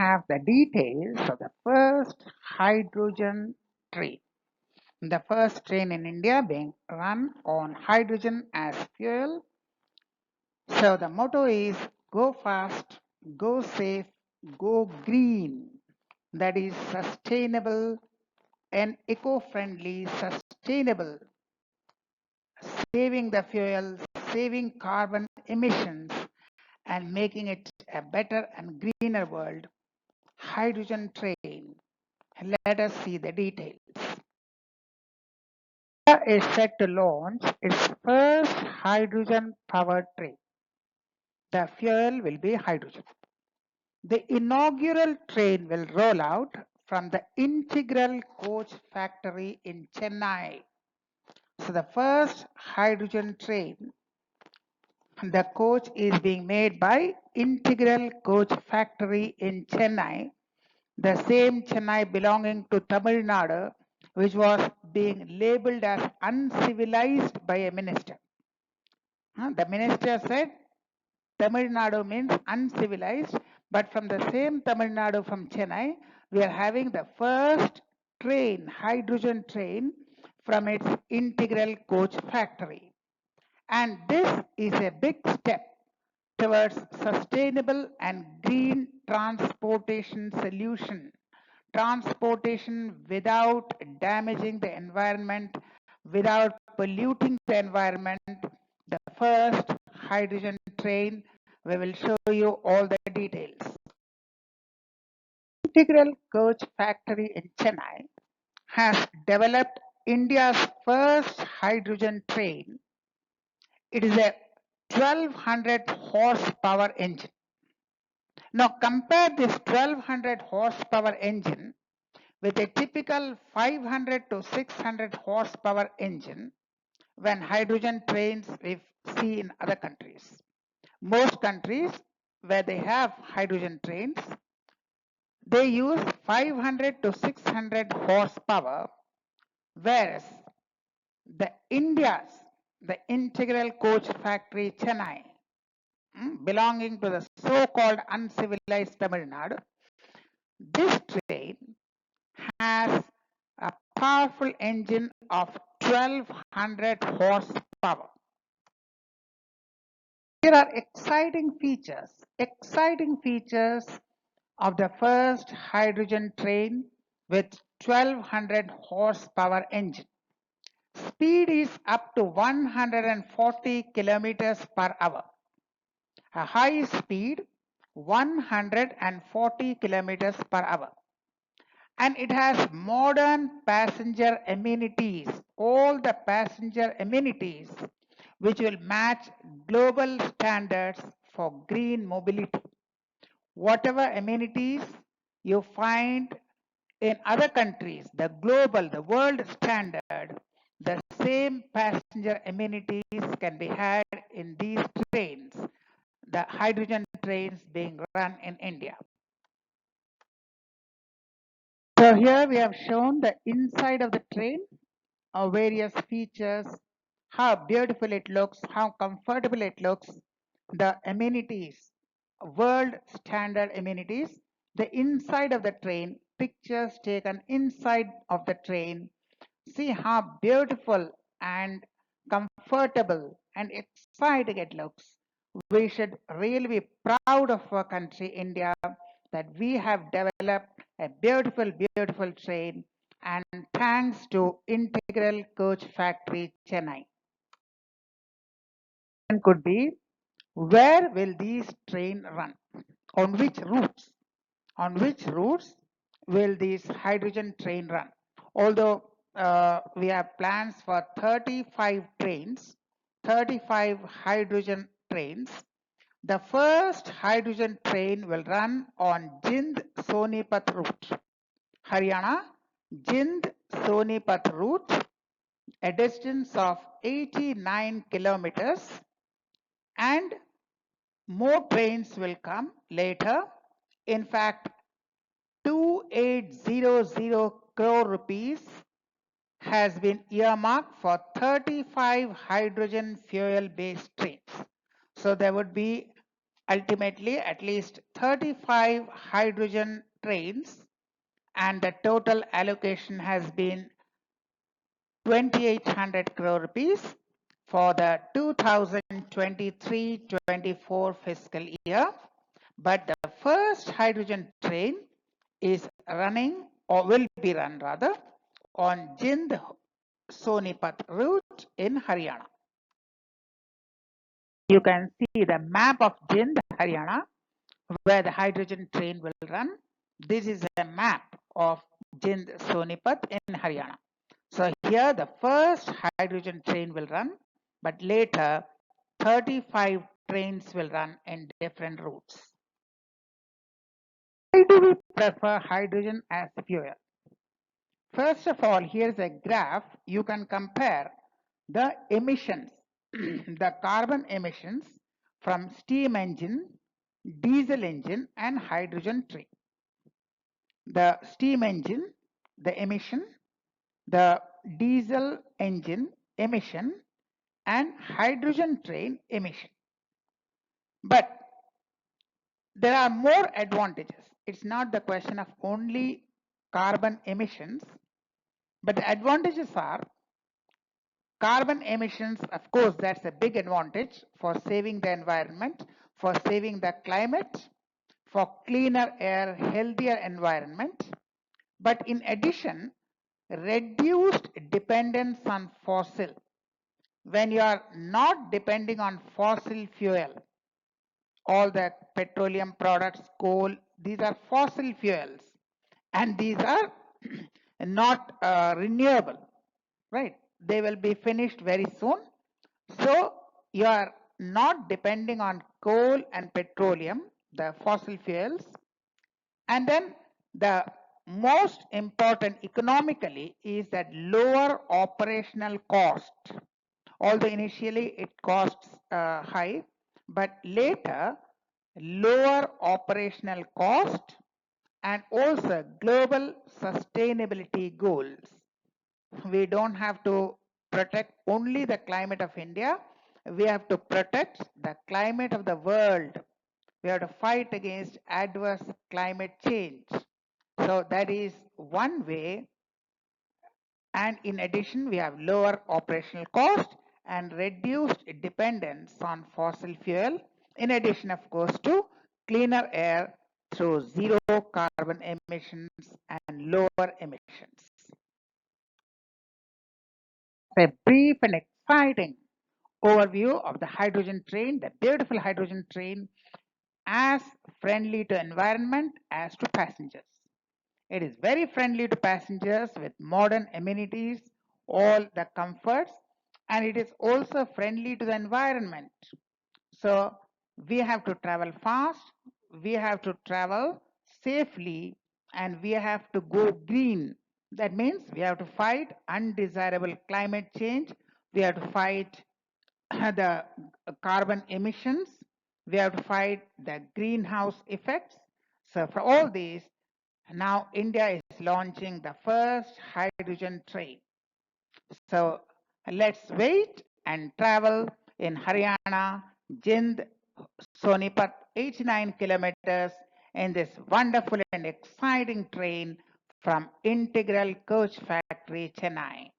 have the details of the first hydrogen train. The first train in India being run on hydrogen as fuel. So the motto is go fast, go safe, go green. That is sustainable and eco-friendly, sustainable, saving the fuel, saving carbon emissions, and making it a better and greener world. Hydrogen train. Let us see the details. India is set to launch its first hydrogen powered train. The fuel will be hydrogen. The inaugural train will roll out from the integral coach factory in Chennai. So the first hydrogen train, the coach is being made by Integral Coach Factory in Chennai, the same Chennai belonging to Tamil Nadu, which was being labeled as uncivilized by a minister. The minister said Tamil Nadu means uncivilized, but from the same Tamil Nadu from Chennai, we are having the first train, hydrogen train, from its integral coach factory. And this is a big step towards sustainable and green transportation solution. Transportation without damaging the environment, without polluting the environment. The first hydrogen train, we will show you all the details. Integral Coach Factory in Chennai has developed India's first hydrogen train. It is a 1200 horsepower engine. Now compare this 1200 horsepower engine with a typical 500 to 600 horsepower engine when hydrogen trains we see in other countries. Most countries where they have hydrogen trains, they use 500 to 600 horsepower, whereas the Integral Coach Factory Chennai, belonging to the so-called uncivilized Tamil Nadu, this train has a powerful engine of 1200 horsepower. There are exciting features of the first hydrogen train with 1200 horsepower engine. Speed is up to 140 kilometers per hour. A high speed 140 kilometers per hour. And it has modern passenger amenities, all the passenger amenities which will match global standards for green mobility. Whatever amenities you find in other countries, the global, the world standard, the same passenger amenities can be had in these trains, the hydrogen trains being run in India. So here we have shown the inside of the train, various features, how beautiful it looks, how comfortable it looks, the amenities, world standard amenities, the inside of the train, pictures taken inside of the train. See how beautiful and comfortable and exciting it looks. We should really be proud of our country, India, that we have developed a beautiful train, and thanks to Integral Coach Factory, Chennai. And could be, where will these train run? On which routes? On which routes will this hydrogen train run? Although we have plans for 35 trains, 35 hydrogen trains, the first hydrogen train will run on Jind-Sonipat route, Haryana, Jind-Sonipat route, a distance of 89 kilometers, and more trains will come later. In fact, 2800 crore rupees has been earmarked for 35 hydrogen fuel based trains. So there would be Ultimately, at least 35 hydrogen trains, and the total allocation has been 2,800 crore rupees for the 2023-24 fiscal year. But the first hydrogen train is running, or will be run rather, on Jind Sonipat route in Haryana. You can see the map of Jind, Haryana, where the hydrogen train will run. This is a map of Jind Sonipat in Haryana. So here the first hydrogen train will run, but later 35 trains will run in different routes. Why do we prefer hydrogen as fuel? First of all, here's a graph. You can compare the emissions, the carbon emissions from steam engine, diesel engine, and hydrogen train. The steam engine, the emission, the diesel engine emission, and hydrogen train emission. But there are more advantages. It's not the question of only carbon emissions, but the advantages are carbon emissions. Of course, that's a big advantage for saving the environment, for saving the climate, for cleaner air, healthier environment. But in addition, reduced dependence on fossil. When you are not depending on fossil fuel, all the petroleum products, coal, these are fossil fuels, and these are not renewable, right? They will be finished very soon. So you are not depending on coal and petroleum, the fossil fuels. And then the most important economically is that lower operational cost. Although initially it costs high, but later lower operational cost and also global sustainability goals. We don't have to protect only the climate of India. We have to protect the climate of the world. We have to fight against adverse climate change. So that is one way. And in addition, we have lower operational cost and reduced dependence on fossil fuel. In addition, of course, to cleaner air through zero carbon emissions and lower emissions. A brief and exciting overview of the hydrogen train, the beautiful hydrogen train, as friendly to environment as to passengers. It is very friendly to passengers with modern amenities, all the comforts, and it is also friendly to the environment. So we have to travel fast, we have to travel safely, and we have to go green. That means we have to fight undesirable climate change, we have to fight the carbon emissions, we have to fight the greenhouse effects. So for all these, now India is launching the first hydrogen train. So let's wait and travel in Haryana, Jind, Sonipat, 89 kilometers in this wonderful and exciting train from Integral Coach Factory, Chennai.